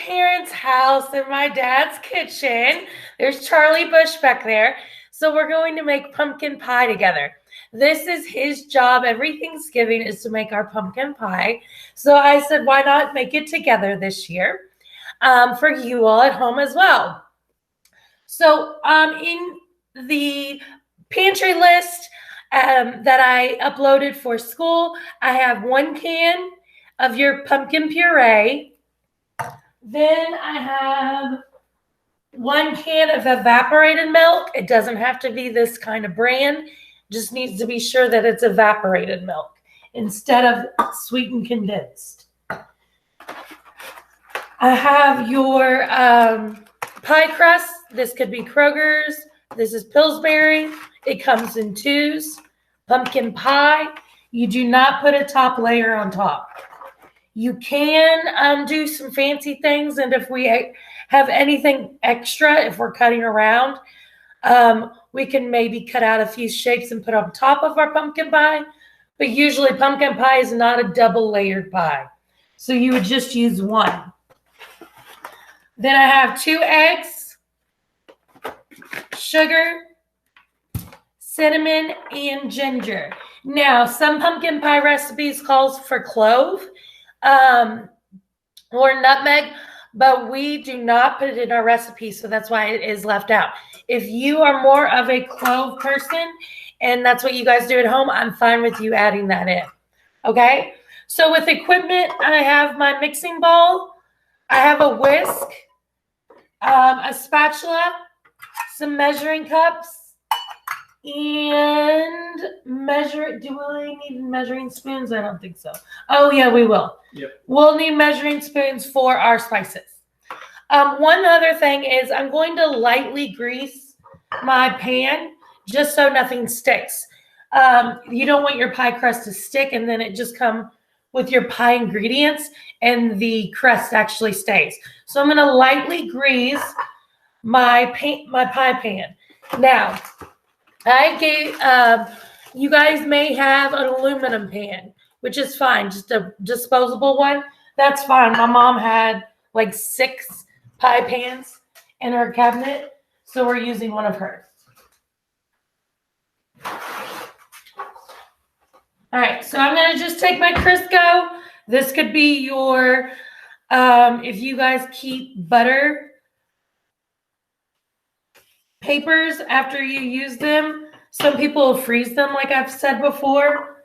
parents' house in my dad's kitchen. There's Charlie Bush back there. So we're going to make pumpkin pie together. This is his job every Thanksgiving is to make our pumpkin pie. So I said, why not make it together this year for you all at home as well. So in the pantry list that I uploaded for school, I have 1 can of your pumpkin puree. Then I have 1 can of evaporated milk. It doesn't have to be this kind of brand. Just needs to be sure that it's evaporated milk instead of sweetened condensed. I have your pie crust. This could be Kroger's. This is Pillsbury. It comes in 2s. Pumpkin pie. You do not put a top layer on top. You can do some fancy things, and if we have anything extra, if we're cutting around, we can maybe cut out a few shapes and put on top of our pumpkin pie. But usually pumpkin pie is not a double layered pie. So you would just use 1. Then I have 2 eggs, sugar, cinnamon, and ginger. Now, some pumpkin pie recipes calls for clove or nutmeg, but we do not put it in our recipe, so that's why it is left out. If you are more of a clove person and that's what you guys do at home, I'm fine with you adding that in. Okay? So with equipment, I have my mixing bowl, I have a whisk, a spatula, some measuring cups, and do we need measuring spoons? I don't think so. Oh, yeah, we will. Yep. We'll need measuring spoons for our spices. One other thing is I'm going to lightly grease my pan just so nothing sticks. You don't want your pie crust to stick and then it just come with your pie ingredients and the crust actually stays. So I'm going to lightly grease my pie pan. Now, you guys may have an aluminum pan, which is fine, just a disposable one. That's fine. My mom had like 6 pie pans in her cabinet, so we're using one of hers. All right, so I'm going to just take my Crisco. This could be your, if you guys keep butter papers after you use them. Some people freeze them, like I've said before,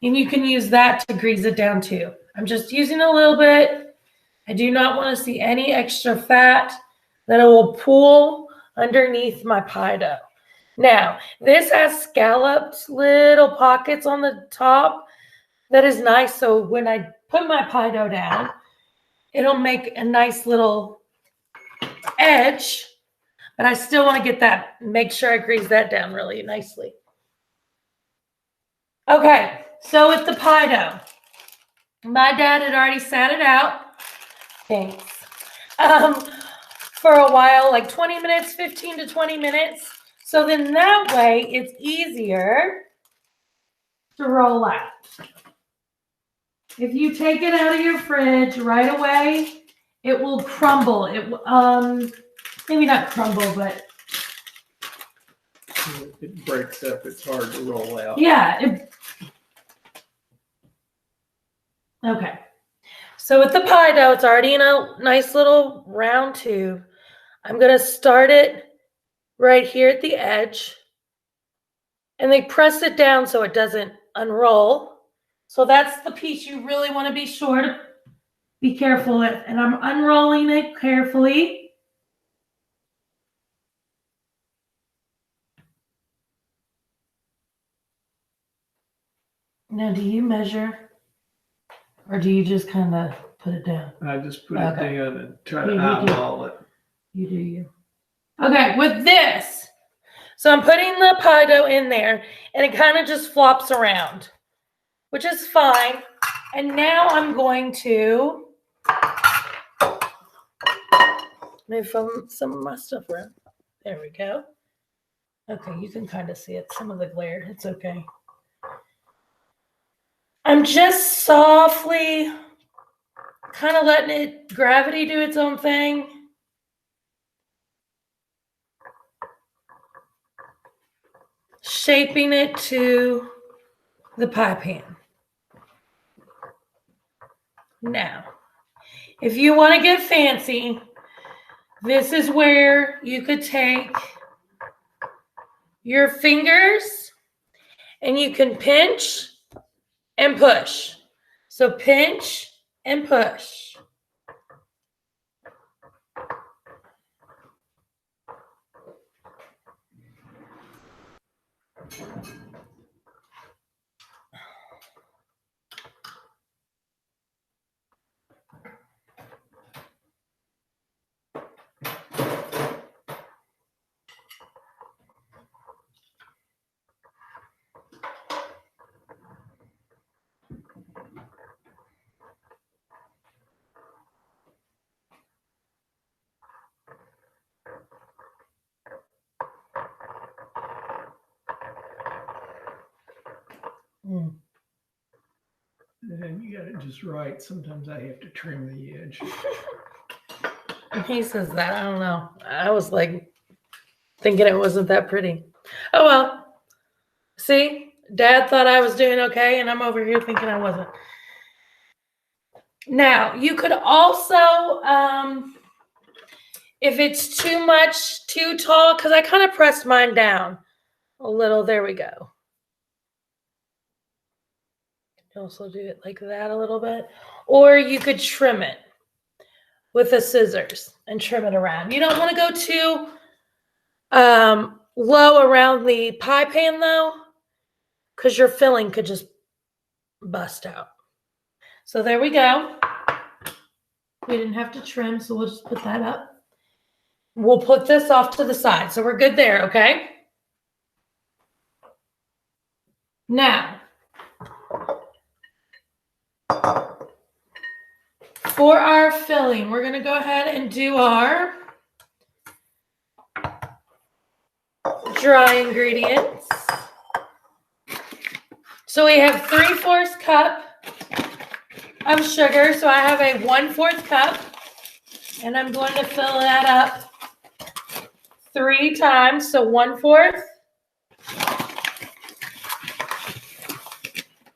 and you can use that to grease it down too. I'm just using a little bit. I do not want to see any extra fat that it will pool underneath my pie dough. Now, this has scalloped little pockets on the top. That is nice. So when I put my pie dough down, it'll make a nice little edge. But I still want to get that, make sure I grease that down really nicely. Okay, so with the pie dough, my dad had already sat it out. Thanks. For a while, like 20 minutes, 15 to 20 minutes. So then that way it's easier to roll out. If you take it out of your fridge right away, it will crumble. It maybe not crumble, but it breaks up. It's hard to roll out. Yeah. Okay. So with the pie dough, it's already in a nice little round tube. I'm going to start it right here at the edge. And they press it down so it doesn't unroll. So that's the piece you really want to be sure to be careful with. And I'm unrolling it carefully. Now, do you measure? Or do you just kind of put it down? I just put it down and try to eyeball it. You do you. Okay, with this, so I'm putting the pie dough in there, and it kind of just flops around, which is fine. And now I'm going to move some of my stuff around. There we go. Okay, you can kind of see it. Some of the glare, it's okay. I'm just softly kind of letting it gravity do its own thing. Shaping it to the pie pan. Now, if you want to get fancy, this is where you could take your fingers and you can pinch and push. So pinch and push. And you got it just right. Sometimes I have to trim the edge. He says that. I don't know. I was like thinking it wasn't that pretty. Oh well. See, Dad thought I was doing okay, and I'm over here thinking I wasn't. Now, you could also, if it's too much, too tall, because I kind of pressed mine down a little. There we go. Also do it like that a little bit, or you could trim it with the scissors and trim it around. You don't want to go too low around the pie pan though, because your filling could just bust out. So there we go. We didn't have to trim, so we'll just put that up. We'll put this off to the side, so we're good there, okay? Now, for our filling, we're going to go ahead and do our dry ingredients. So we have 3/4 cup of sugar. So I have a 1/4 cup, and I'm going to fill that up 3 times. So 1/4,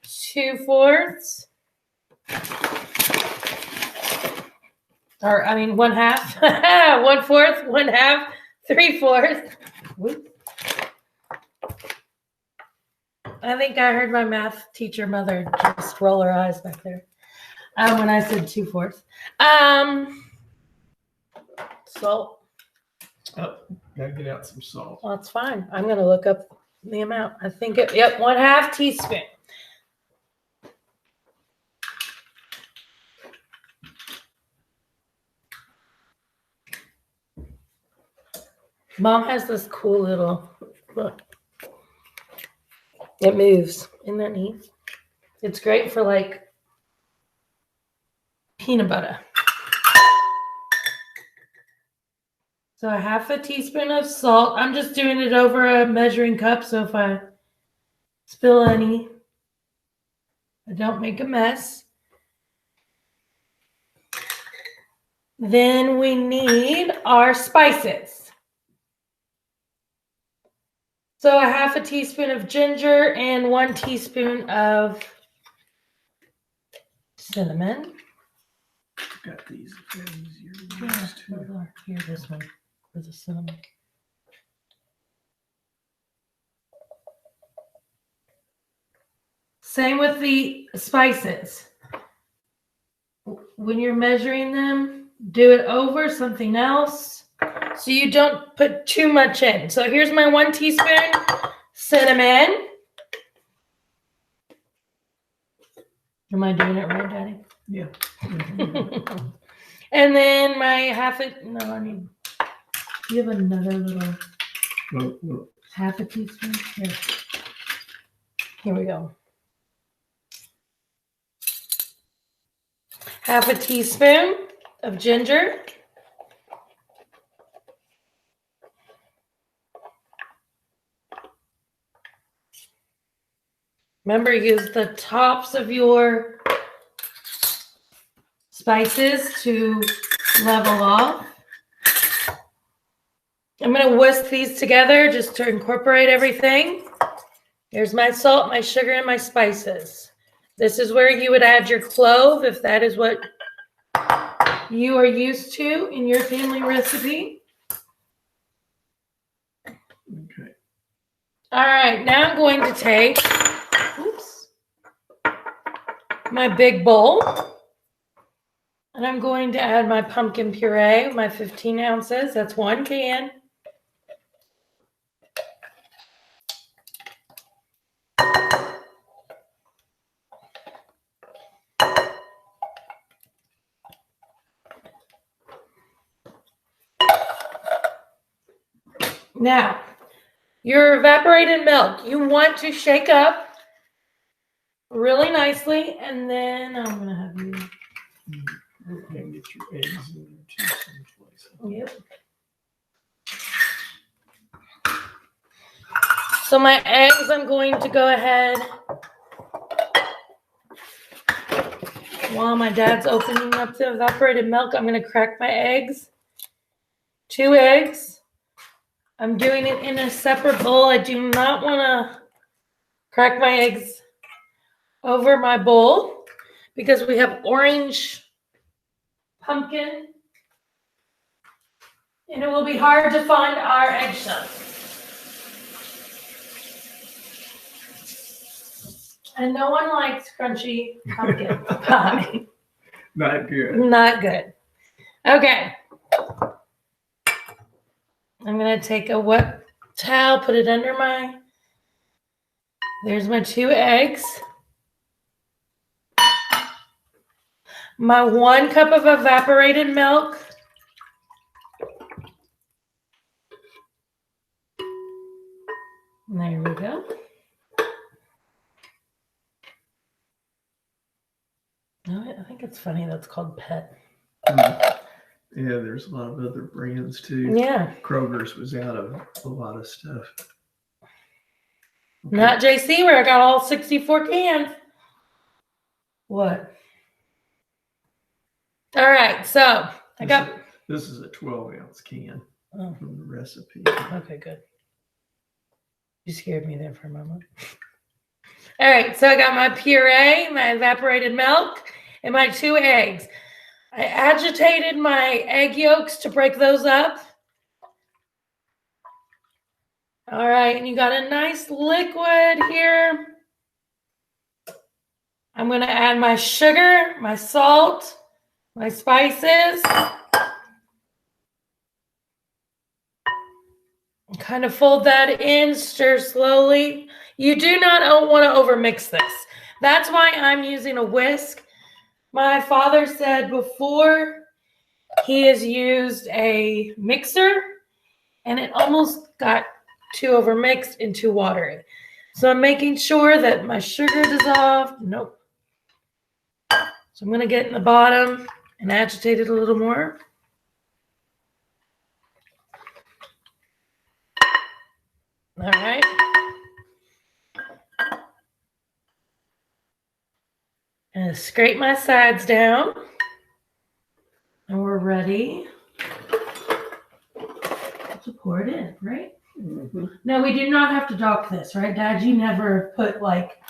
2/4. Or, I mean, 1/2, 1/4, 1/2, 3/4. I think I heard my math teacher mother just roll her eyes back there when I said 2/4. Salt. Oh, gotta get out some salt. Well, that's fine. I'm going to look up the amount. I think it, yep, 1/2 teaspoon. Mom has this cool little, look, it moves. Isn't that neat? It's great for like peanut butter. So 1/2 teaspoon of salt. I'm just doing it over a measuring cup, so if I spill any, I don't make a mess. Then we need our spices. So 1/2 teaspoon of ginger and 1 teaspoon of cinnamon. Got these. Yeah, here, this one for the cinnamon. Same with the spices. When you're measuring them, do it over something else so you don't put too much in. So here's my 1 teaspoon cinnamon. Am I doing it right, Daddy? Yeah. And then my 1/2, no, I need, you have another little 1/2 teaspoon? Here we go. 1/2 teaspoon of ginger. Remember, use the tops of your spices to level off. I'm going to whisk these together just to incorporate everything. Here's my salt, my sugar, and my spices. This is where you would add your clove if that is what you are used to in your family recipe. Okay. All right, now I'm going to take my big bowl, and I'm going to add my pumpkin puree, my 15 ounces. That's 1 can. Now, your evaporated milk, you want to shake up really nicely, and then I'm going to have you Get your eggs in there too someplace. Yep. So my eggs, I'm going to go ahead while my dad's opening up the evaporated milk. I'm going to crack my eggs. 2 eggs. I'm doing it in a separate bowl. I do not want to crack my eggs over my bowl because we have orange pumpkin and it will be hard to find our eggshells. And no one likes crunchy pumpkin pie. Not good. Not good. Okay. I'm going to take a wet towel, put it under there's my 2 eggs. My 1 cup of evaporated milk. There we go. I think it's funny that's called Pet. Yeah, there's a lot of other brands too. Yeah. Kroger's was out of a lot of stuff. Okay. Not JC where I got all 64 cans. What? All right, so I got... This is a 12-ounce can from the recipe. Okay, good. You scared me there for a moment. All right, so I got my puree, my evaporated milk, and my 2 eggs. I agitated my egg yolks to break those up. All right, and you got a nice liquid here. I'm going to add my sugar, my salt, my spices. Kind of fold that in, stir slowly. You do not want to overmix this. That's why I'm using a whisk. My father said before he has used a mixer and it almost got too overmixed and too watery. So I'm making sure that my sugar dissolved. Nope. So I'm going to get in the bottom and agitate it a little more. All right. And scrape my sides down. And we're ready to pour it in, right? Mm-hmm. No, we do not have to dock this, right, Dad? You never put like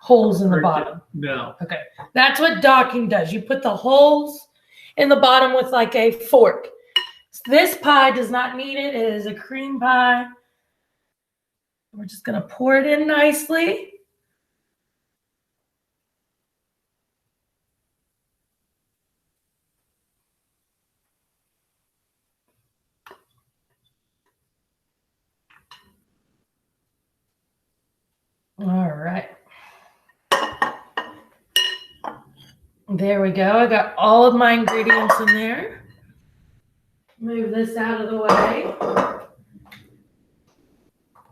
holes in the bottom. No. Okay. That's what docking does. You put the holes in the bottom with like a fork. This pie does not need it. It is a cream pie. We're just going to pour it in nicely. All right. There we go. I got all of my ingredients in there. Move this out of the way.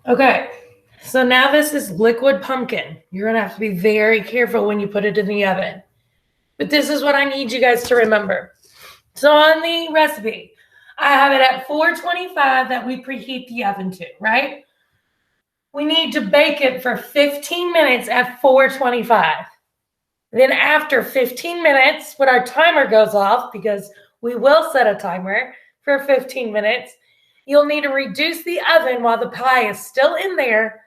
Okay. So now this is liquid pumpkin. You're going to have to be very careful when you put it in the oven. But this is what I need you guys to remember. So on the recipe, I have it at 425 that we preheat the oven to, right? We need to bake it for 15 minutes at 425. Then after 15 minutes, when our timer goes off, because we will set a timer for 15 minutes, you'll need to reduce the oven while the pie is still in there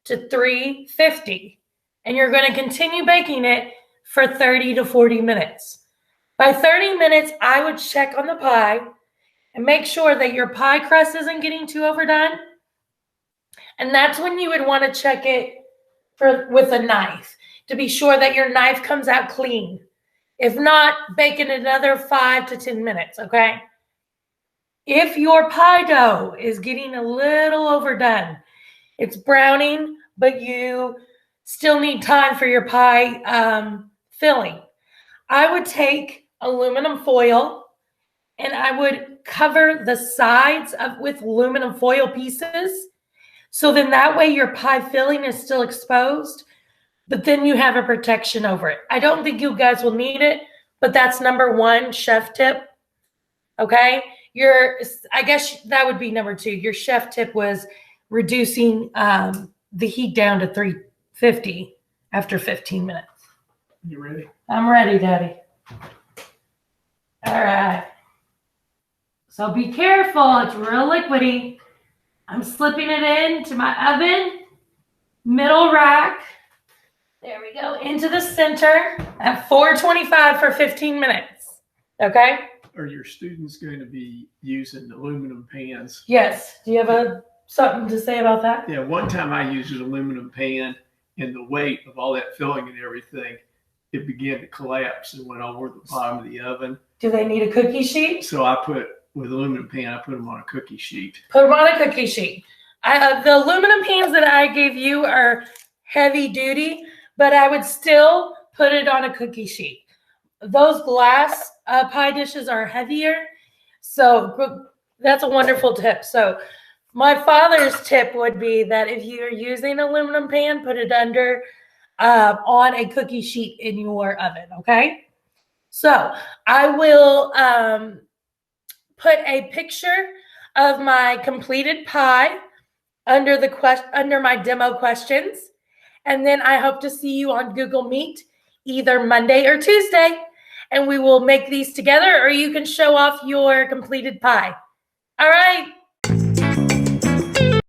to 350. And you're going to continue baking it for 30 to 40 minutes. By 30 minutes, I would check on the pie and make sure that your pie crust isn't getting too overdone. And that's when you would want to check it with a knife to be sure that your knife comes out clean. If not, bake it another 5 to 10 minutes, okay? If your pie dough is getting a little overdone, it's browning, but you still need time for your pie filling, I would take aluminum foil and I would cover the sides with aluminum foil pieces. So then that way your pie filling is still exposed, but then you have a protection over it. I don't think you guys will need it, but that's number 1 chef tip. Okay? I guess that would be number 2. Your chef tip was reducing the heat down to 350 after 15 minutes. You ready? I'm ready, Daddy. All right. So be careful. It's real liquidy. I'm slipping it into my oven, middle rack. There we go. Into the center at 425 for 15 minutes. Okay? Are your students going to be using aluminum pans? Yes. Do you have something to say about that? Yeah, one time I used an aluminum pan, and the weight of all that filling and everything, it began to collapse and went over the bottom of the oven. Do they need a cookie sheet? So with aluminum pan, I put them on a cookie sheet. Put them on a cookie sheet. The aluminum pans that I gave you are heavy duty, but I would still put it on a cookie sheet. Those glass pie dishes are heavier, so that's a wonderful tip. So my father's tip would be that if you're using aluminum pan, put it under on a cookie sheet in your oven, okay? So I will put a picture of my completed pie under my demo questions, and then I hope to see you on Google Meet either Monday or Tuesday, and we will make these together, or you can show off your completed pie. All right.